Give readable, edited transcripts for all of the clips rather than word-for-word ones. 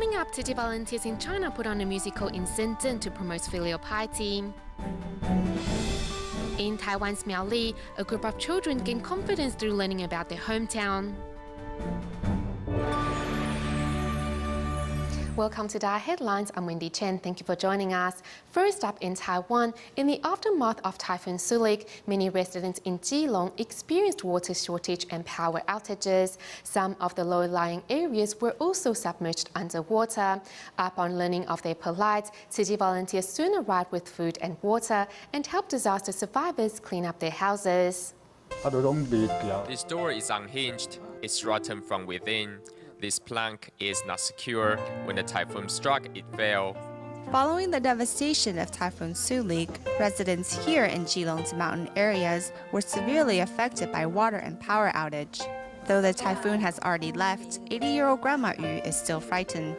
Coming up, Tzu Chi volunteers in China put on a musical in Shenzhen to promote filial piety. In Taiwan's Miaoli, a group of children gain confidence through learning about their hometown. Welcome to Dial Headlines. I'm Wendy Chen. Thank you for joining us. First up in Taiwan, in the aftermath of Typhoon Soulik, many residents in Keelung experienced water shortage and power outages. Some of the low-lying areas were also submerged underwater. Upon learning of their plight, Tzu Chi volunteers soon arrived with food and water and helped disaster survivors clean up their houses. This door is unhinged. It's rotten from within. This plank is not secure. When the typhoon struck, it fell. Following the devastation of Typhoon Soulik, residents here in Keelung's mountain areas were severely affected by water and power outage. Though the typhoon has already left, 80-year-old Grandma Yu is still frightened.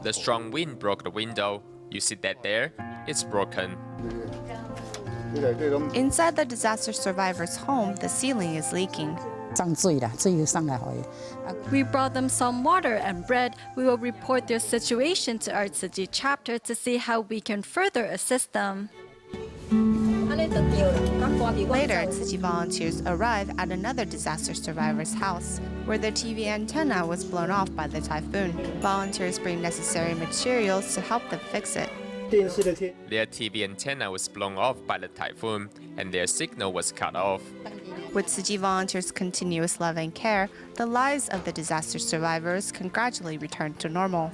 The strong wind broke the window. You see that there? It's broken. Inside the disaster survivors' home, the ceiling is leaking. We brought them some water and bread. We will report their situation to our Tzu Chi chapter to see how we can further assist them. Later, Tzu Chi volunteers arrive at another disaster survivor's house, where their TV antenna was blown off by the typhoon. Volunteers bring necessary materials to help them fix it. Their TV antenna was blown off by the typhoon, and their signal was cut off. With Tzu Chi volunteers' continuous love and care, the lives of the disaster survivors can gradually return to normal.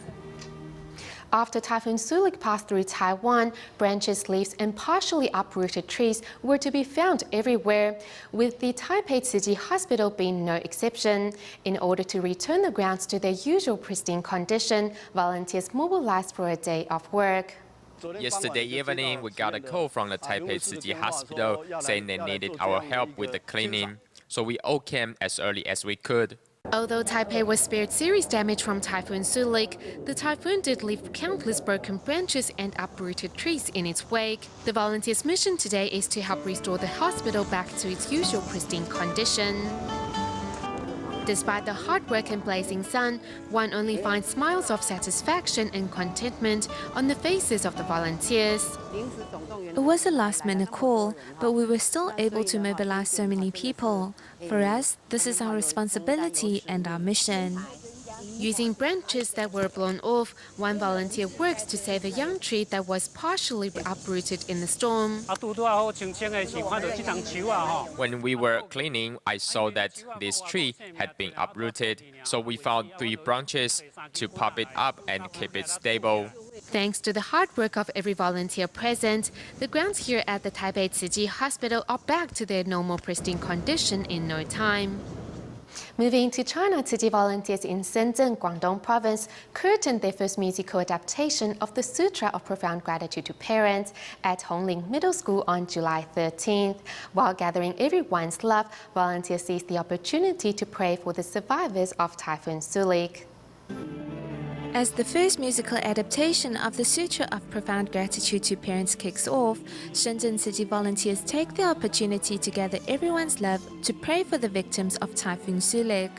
After Typhoon Soulik passed through Taiwan, branches, leaves, and partially uprooted trees were to be found everywhere, with the Taipei Tzu Chi Hospital being no exception. In order to return the grounds to their usual pristine condition, volunteers mobilized for a day of work. Yesterday evening, we got a call from the Taipei Tzu Chi Hospital saying they needed our help with the cleaning, so we all came as early as we could. Although Taipei was spared serious damage from Typhoon Soulik, the typhoon did leave countless broken branches and uprooted trees in its wake. The volunteers' mission today is to help restore the hospital back to its usual pristine condition. Despite the hard work and blazing sun, one only finds smiles of satisfaction and contentment on the faces of the volunteers. It was a last-minute call, but we were still able to mobilize so many people. For us, this is our responsibility and our mission. Using branches that were blown off, one volunteer works to save a young tree that was partially uprooted in the storm. When we were cleaning, I saw that this tree had been uprooted, so we found 3 branches to pop it up and keep it stable. Thanks to the hard work of every volunteer present, the grounds here at the Taipei Tzu Chi Hospital are back to their normal pristine condition in no time. Moving to China, Tzu Chi volunteers in Shenzhen, Guangdong Province, curtained their first musical adaptation of the Sutra of Profound Gratitude to Parents at Hongling Middle School on July 13th. While gathering everyone's love, volunteers seized the opportunity to pray for the survivors of Typhoon Soulik. As the first musical adaptation of the Sutra of Profound Gratitude to Parents kicks off, Shenzhen Tzu Chi volunteers take the opportunity to gather everyone's love to pray for the victims of Typhoon Soulik.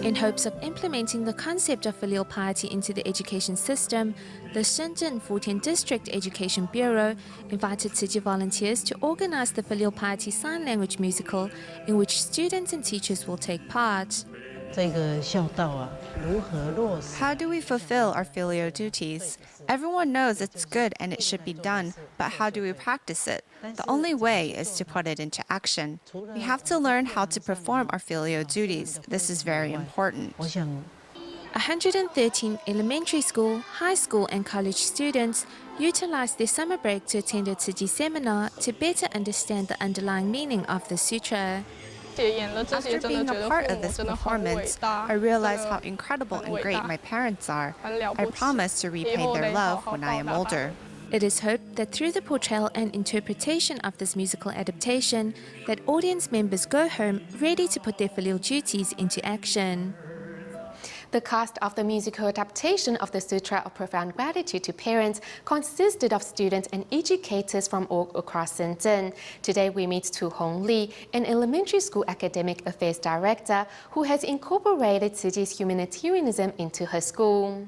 In hopes of implementing the concept of filial piety into the education system, the Shenzhen Futian District Education Bureau invited Tzu Chi volunteers to organize the filial piety sign language musical in which students and teachers will take part. How do we fulfill our filial duties? Everyone knows it's good and it should be done, but how do we practice it? The only way is to put it into action. We have to learn how to perform our filial duties. This is very important. 113 elementary school, high school and college students utilized their summer break to attend a Tzu Chi seminar to better understand the underlying meaning of the sutra. After being a part of this performance, I realized how incredible and great my parents are. I promise to repay their love when I am older. It is hoped that through the portrayal and interpretation of this musical adaptation, that audience members go home ready to put their filial duties into action. The cast of the musical adaptation of the Sutra of Profound Gratitude to Parents consisted of students and educators from all across Shenzhen. Today we meet Tzu Chi, an elementary school academic affairs director who has incorporated Tzu Chi's humanitarianism into her school.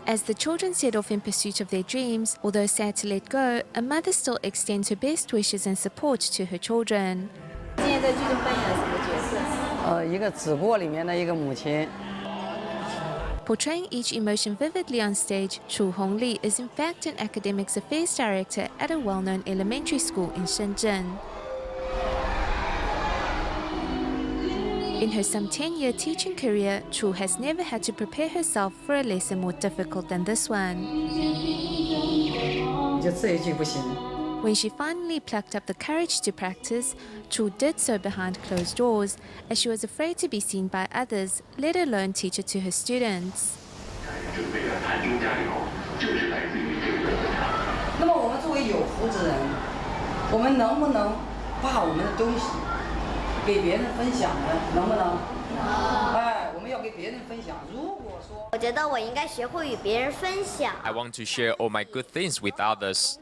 As the children set off in pursuit of their dreams, although sad to let go, a mother still extends her best wishes and support to her children. 今天在剧中扮演了什么角色？一个纸锅里面的一个母亲。 Portraying each emotion vividly on stage, Tzu Chi is in fact an academics affairs director at a well-known elementary school in Shenzhen. In her some 10-year teaching career, Tzu has never had to prepare herself for a lesson more difficult than this one. 就这一句不行。 When she finally plucked up the courage to practice, Tzu did so behind closed doors, as she was afraid to be seen by others, let alone teach it to her students. 那么我们作为有福之人，我们能不能把我们的东西给别人分享呢？能不能？哎，我们要给别人分享。如果说，我觉得我应该学会与别人分享， I want to share all my good things with others.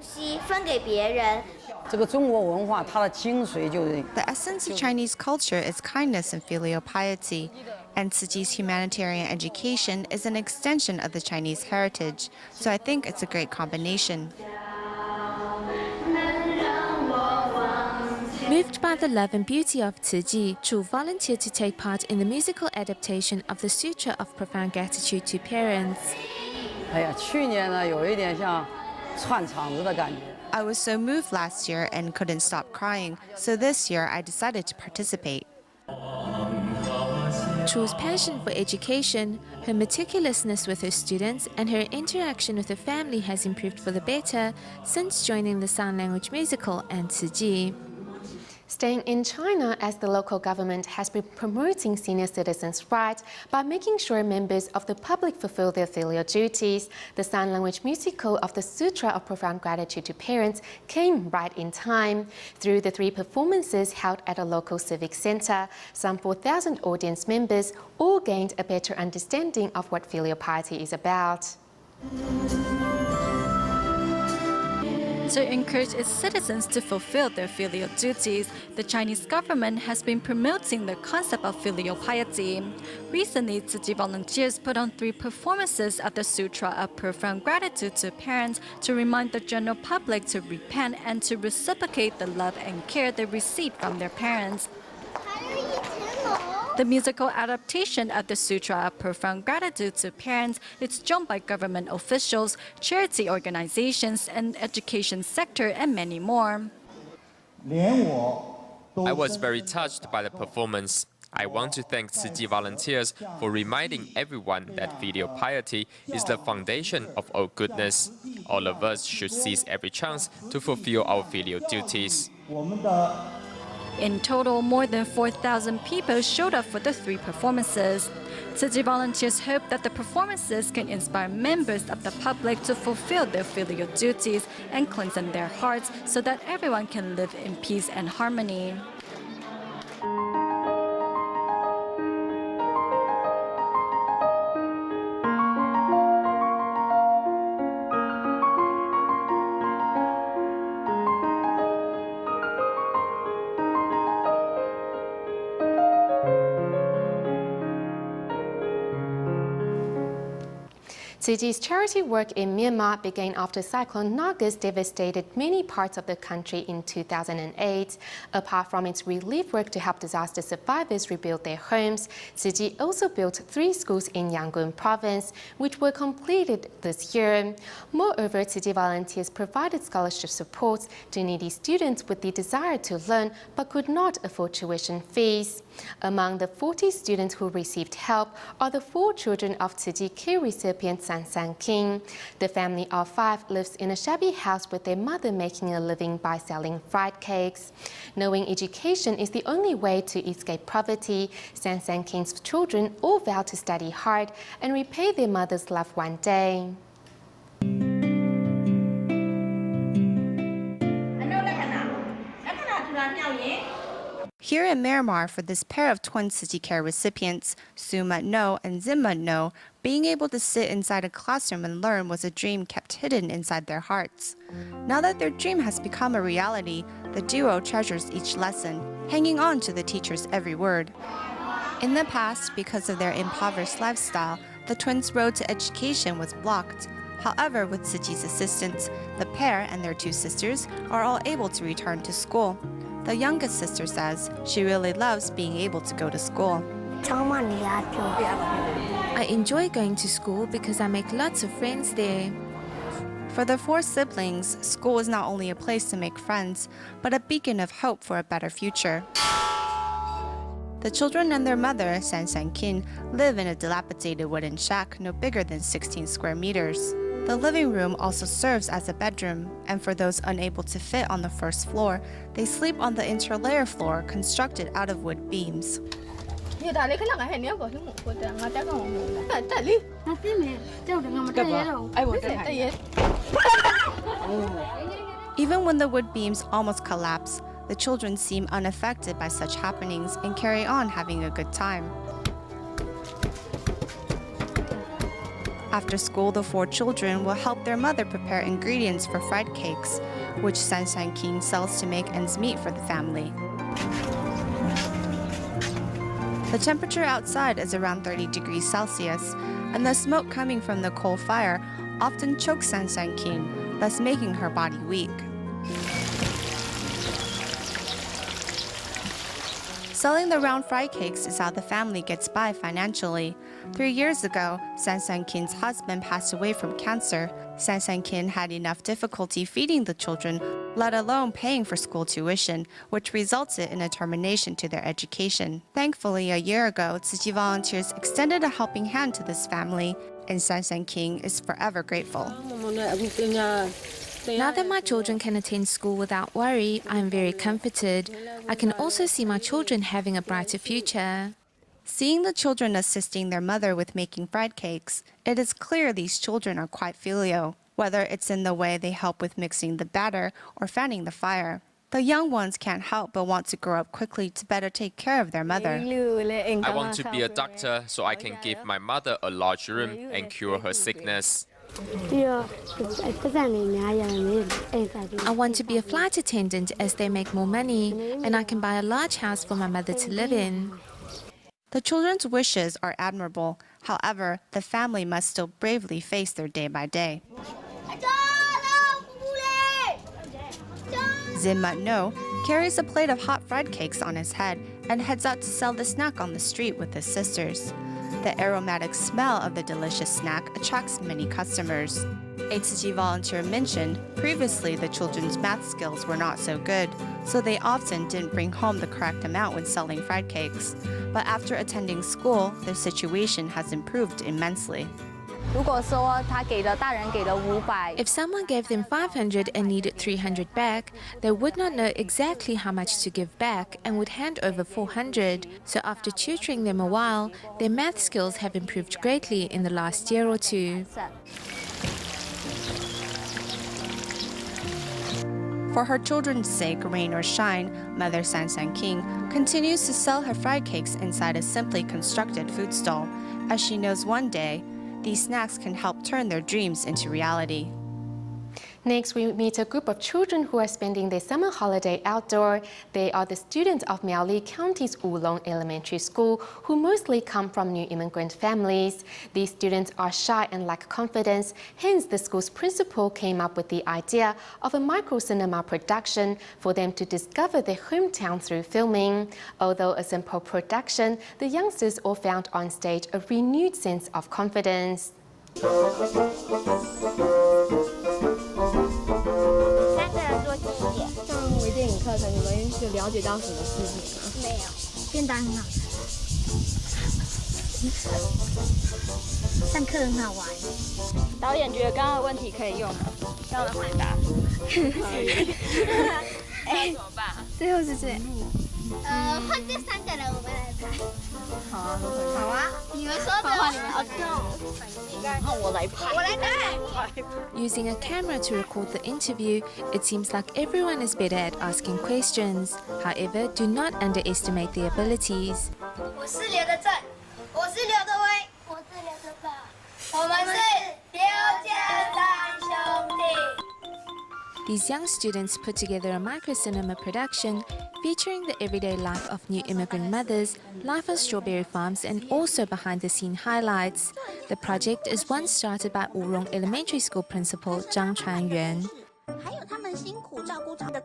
分给别人。 这个中国文化它的精髓就是。 The essence of Chinese culture is kindness and filial piety, and Tzu Chi's humanitarian education is an extension of the Chinese heritage, so I think it's a great combination. Moved by the love and beauty of Tzu Chi, Tzu volunteered to take part in the musical adaptation of the Sutra of Profound Gratitude to Parents. 哎呀，去年呢有一点像串场子的感觉。 I was so moved last year and couldn't stop crying, so this year I decided to participate. Tzu's passion for education, her meticulousness with her students, and her interaction with her family has improved for the better since joining the sign language musical and Tzu Chi. Staying in China, as the local government has been promoting senior citizens' rights by making sure members of the public fulfill their filial duties, the sign language musical of the Sutra of Profound Gratitude to Parents came right in time. Through the 3 performances held at a local civic center, some 4,000 audience members all gained a better understanding of what filial piety is about. To encourage its citizens to fulfill their filial duties, the Chinese government has been promoting the concept of filial piety. Recently, Tzu Chi volunteers put on 3 performances of the Sutra of Profound Gratitude to Parents to remind the general public to repent and to reciprocate the love and care they receive from their parents. The musical adaptation of the Sutra of Profound Gratitude to Parents is joined by government officials, charity organizations, and education sector, and many more. I was very touched by the performance. I want to thank Tzu Chi volunteers for reminding everyone that filial piety is the foundation of all goodness. All of us should seize every chance to fulfill our filial duties. In total, more than 4,000 people showed up for the 3 performances. Tzu Chi volunteers hope that the performances can inspire members of the public to fulfill their filial duties and cleanse their hearts so that everyone can live in peace and harmony. Tzu Chi's charity work in Myanmar began after Cyclone Nargis devastated many parts of the country in 2008. Apart from its relief work to help disaster survivors rebuild their homes, Tzu Chi also built 3 schools in Yangon province, which were completed this year. Moreover, Tzu Chi volunteers provided scholarship support to needy students with the desire to learn but could not afford tuition fees. Among the 40 students who received help are the 4 children of Tzu Chi care recipient San King. The family of 5 lives in a shabby house with their mother making a living by selling fried cakes. Knowing education is the only way to escape poverty, San King's children all vow to study hard and repay their mother's love one day. Here in Myanmar, for this pair of twin Tzu Chi care recipients, Su Mat No and Zim Mat No, being able to sit inside a classroom and learn was a dream kept hidden inside their hearts. Now that their dream has become a reality, the duo treasures each lesson, hanging on to the teacher's every word. In the past, because of their impoverished lifestyle, the twins' road to education was blocked. However, with Tzu Chi's assistance, the pair and their two sisters are all able to return to school. The youngest sister says she really loves being able to go to school. I enjoy going to school because I make lots of friends there. For the four siblings, school is not only a place to make friends, but a beacon of hope for a better future. The children and their mother, San San Kin, live in a dilapidated wooden shack no bigger than 16 square meters. The living room also serves as a bedroom, and for those unable to fit on the first floor, they sleep on the interlayer floor constructed out of wood beams. Even when the wood beams almost collapse, the children seem unaffected by such happenings and carry on having a good time. After school, the four children will help their mother prepare ingredients for fried cakes, which San San King sells to make ends meet for the family. The temperature outside is around 30 degrees Celsius, and the smoke coming from the coal fire often chokes San San King, thus making her body weak. Selling the round fry cakes is how the family gets by financially. 3 years ago, San San Kin's husband passed away from cancer. San San Kin had enough difficulty feeding the children, let alone paying for school tuition, which resulted in a termination to their education. Thankfully, a year ago, Tzu Chi volunteers extended a helping hand to this family, and San San King is forever grateful. Now that my children can attend school without worry, I am very comforted. I can also see my children having a brighter future. Seeing the children assisting their mother with making fried cakes, it is clear these children are quite filial, whether it's in the way they help with mixing the batter or fanning the fire. The young ones can't help but want to grow up quickly to better take care of their mother. I want to be a doctor so I can give my mother a large room and cure her sickness. I want to be a flight attendant as they make more money, and I can buy a large house for my mother to live in. The children's wishes are admirable. However, the family must still bravely face their day by day. Zim Mat No carries a plate of hot fried cakes on his head and heads out to sell the snack on the street with his sisters. The aromatic smell of the delicious snack attracts many customers. A Tzu Chi volunteer mentioned previously the children's math skills were not so good, so they often didn't bring home the correct amount when selling fried cakes. But after attending school, their situation has improved immensely. If someone gave them 500 and needed 300 back, they would not know exactly how much to give back and would hand over 400. So after tutoring them a while, their math skills have improved greatly in the last year or two. For her children's sake, rain or shine, Mother San San King continues to sell her fried cakes inside a simply constructed food stall, as she knows one day these snacks can help turn their dreams into reality. Next, we meet a group of children who are spending their summer holiday outdoor. They are the students of Miaoli County's Oolong Elementary School, who mostly come from new immigrant families. These students are shy and lack confidence, hence the school's principal came up with the idea of a microcinema production for them to discover their hometown through filming. Although a simple production, the youngsters all found on stage a renewed sense of confidence. 3个人做几点？上微电影课程，你们有了解到什么事情吗？没有，便当很好吃，上课很好玩。导演觉得刚刚的问题可以用吗？刚刚的回答可以。怎么办？最后是这样。换这3个人，我们来猜。好啊，好啊，你们说的，你们好动。那我来拍，我来拍。Using a camera to record the interview, it seems like everyone is better at asking questions. However, do not underestimate their abilities. 我是刘德正，我是刘德威，我是刘德宝，我们是刘家三兄弟。These young students put together a microcinema production featuring the everyday life of new immigrant mothers, life on strawberry farms, and also behind-the-scene highlights. The project is one started by Wurong Elementary School principal Zhang Chuanyuan.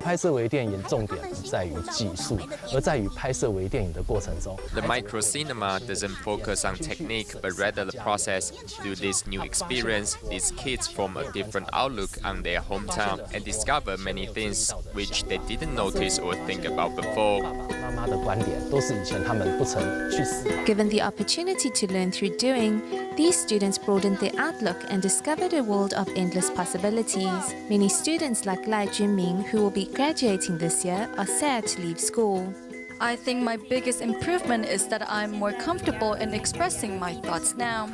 拍摄微电影重点不在于技术，而在于拍摄微电影的过程中。The microcinema doesn't focus on technique, but rather the process. Through this new experience, these kids form a different outlook on their hometown and discover many things which they didn't notice or think about before. 妈妈的观点都是以前他们不曾去思考。 Given the opportunity to learn through doing, these students broadened their outlook and discovered a world of endless possibilities. Many students like Lai Junming, who will be graduating this year, are sad to leave school. I think my biggest improvement is that I'm more comfortable in expressing my thoughts now.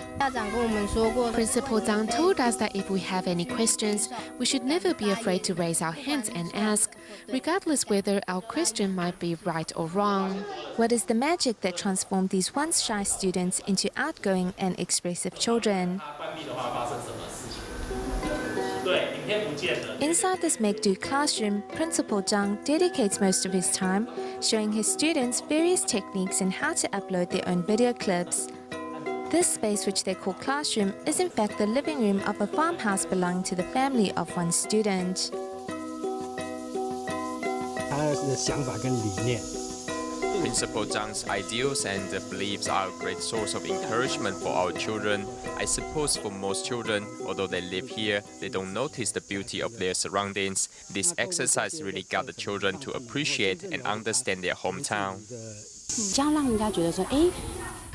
Principal Zhang told us that if we have any questions, we should never be afraid to raise our hands and ask, regardless whether our question might be right or wrong. What is the magic that transformed these once shy students into outgoing and expressive children? Inside this make-do classroom, Principal Zhang dedicates most of his time showing his students various techniques and how to upload their own video clips. This space, which they call classroom, is in fact the living room of a farmhouse belonging to the family of one student. 他的想法跟理念。 Principal Zhang's ideals and beliefs are a great source of encouragement for our children. I suppose for most children, although they live here, they don't notice the beauty of their surroundings. This exercise really got the children to appreciate and understand their hometown. 这样让人家觉得说，哎。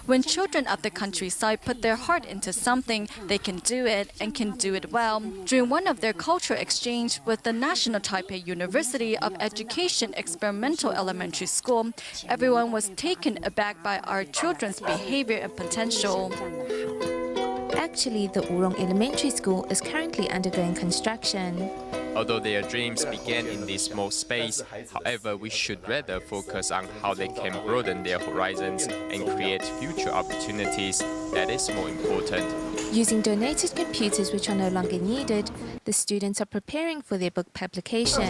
When children of the countryside put their heart into something, they can do it and can do it well. During one of their cultural exchange with the National Taipei University of Education Experimental Elementary School, everyone was taken aback by our children's behavior and potential. Actually, the Wurong Elementary School is currently undergoing construction. Although their dreams began in this small space, however, we should rather focus on how they can broaden their horizons and create future opportunities. That is more important. Using donated computers which are no longer needed, the students are preparing for their book publication.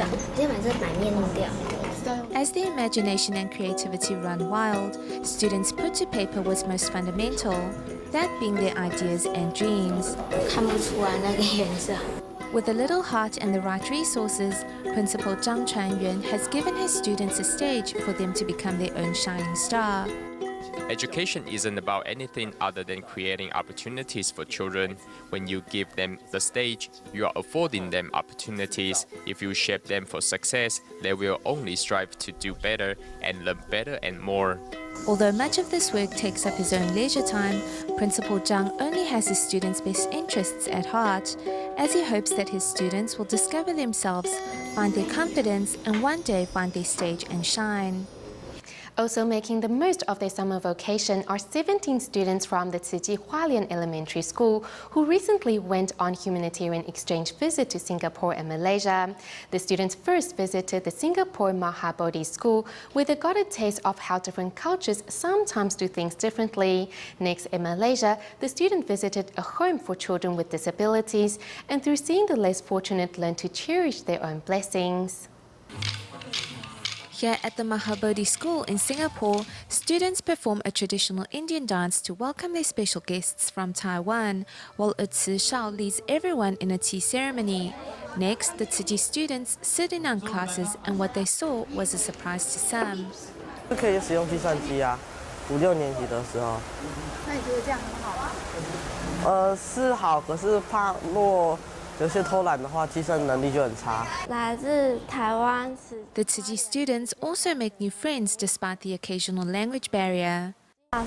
As their imagination and creativity run wild, students put to paper what's most fundamental, that being their ideas and dreams. With a little heart and the right resources, Principal Zhang Chuanyuan has given his students a stage for them to become their own shining star. Education isn't about anything other than creating opportunities for children. When you give them the stage, you are affording them opportunities. If you shape them for success, they will only strive to do better and learn better and more. Although much of this work takes up his own leisure time, Principal Zhang only has his students' best interests at heart, as he hopes that his students will discover themselves, find their confidence, and one day find their stage and shine. Also making the most of their summer vacation are 17 students from the Tzu Chi Filial Elementary School who recently went on humanitarian exchange visit to Singapore and Malaysia. The students first visited the Singapore Mahabodhi School, where they got a taste of how different cultures sometimes do things differently. Next, in Malaysia, the student visited a home for children with disabilities, and through seeing the less fortunate, learned to cherish their own blessings. Here at the Mahabodhi School in Singapore, students perform a traditional Indian dance to welcome their special guests from Taiwan, while a Tzu Chi leads everyone in a tea ceremony. Next, the Tzu Chi students sit in on classes, and what they saw was a surprise to some. 可以使用计算机啊，5、6年级的时候。那你觉得这样很好吗？是好，可是怕若有些偷懒的话，计算能力就很差。来自台湾。The Tzu Chi students also make new friends despite the occasional language barrier. I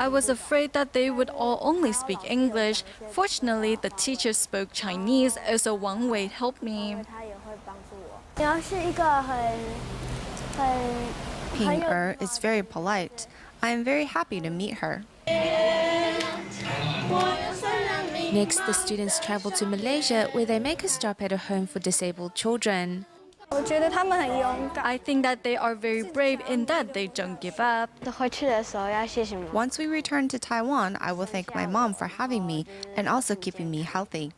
was afraid that they would all only speak English. Fortunately, the teacher spoke Chinese, so Wang Wei helped me. Ping is very polite. I am very happy to meet her. Next, the students travel to Malaysia, where they make a stop at a home for disabled children. I think that they are very brave in that they don't give up. Once we return to Taiwan, I will thank my mom for having me and also keeping me healthy.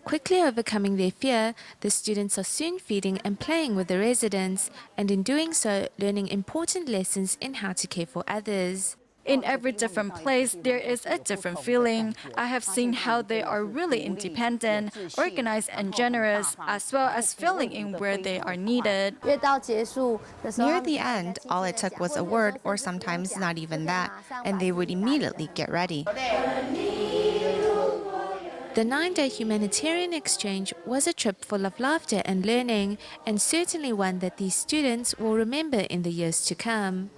Quickly overcoming their fear, the students are soon feeding and playing with the residents, and in doing so, learning important lessons in how to care for others. In every different place, there is a different feeling. I have seen how they are really independent, organized and generous, as well as filling in where they are needed. Near the end, all it took was a word, or sometimes not even that, and they would immediately get ready. The 9-day humanitarian exchange was a trip full of laughter and learning, and certainly one that these students will remember in the years to come.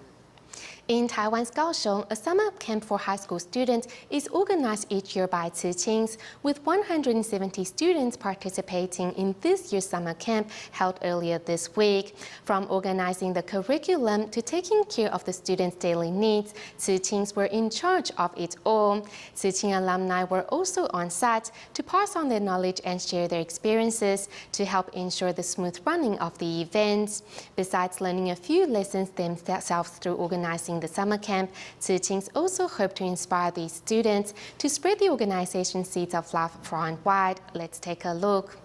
In Taiwan's Kaohsiung, a summer camp for high school students is organized each year by Tzu Chings, with 170 students participating in this year's summer camp held earlier this week. From organizing the curriculum to taking care of the students' daily needs, Tzu Chings were in charge of it all. Tzu Ching alumni were also on site to pass on their knowledge and share their experiences to help ensure the smooth running of the events. Besides learning a few lessons themselves through organizing the summer camp, Tzu Chings also hope to inspire these students to spread the organization's seeds of love far and wide. Let's take a look.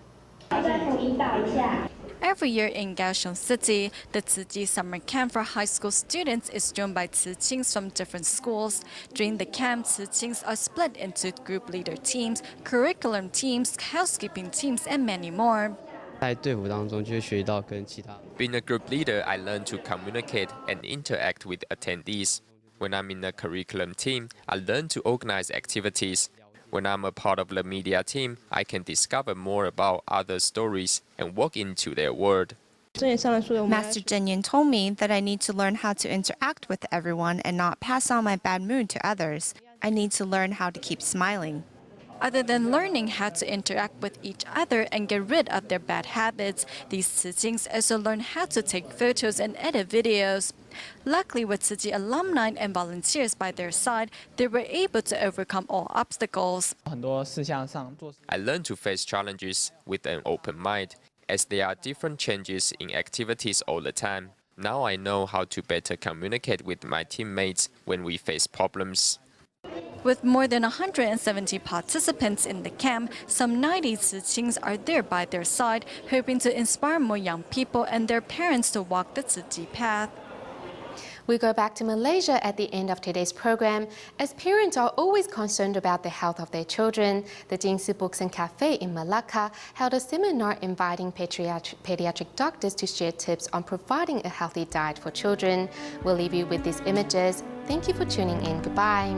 Every year in Kaohsiung City, the Tzu Chi summer camp for high school students is joined by Tzu Chings from different schools. During the camp, Tzu Chings are split into group leader teams, curriculum teams, housekeeping teams, and many more. Being a group leader, I learn to communicate and interact with attendees. When I'm in a curriculum team, I learn to organize activities. When I'm a part of the media team, I can discover more about other stories and walk into their world. Master Zhenyan told me that I need to learn how to interact with everyone and not pass on my bad mood to others. I need to learn how to keep smiling. Other than learning how to interact with each other and get rid of their bad habits, these Tzu Chings also learn how to take photos and edit videos. Luckily, with Tzu Chi alumni and volunteers by their side, they were able to overcome all obstacles. I learn to face challenges with an open mind, as there are different changes in activities all the time. Now I know how to better communicate with my teammates when we face problems. With more than 170 participants in the camp, some 90 Tzu Chings are there by their side, hoping to inspire more young people and their parents to walk the Tzu Chi path. We go back to Malaysia at the end of today's program. As parents are always concerned about the health of their children, the Jingsu Books and Cafe in Malacca held a seminar inviting pediatric doctors to share tips on providing a healthy diet for children. We'll leave you with these images. Thank you for tuning in. Goodbye.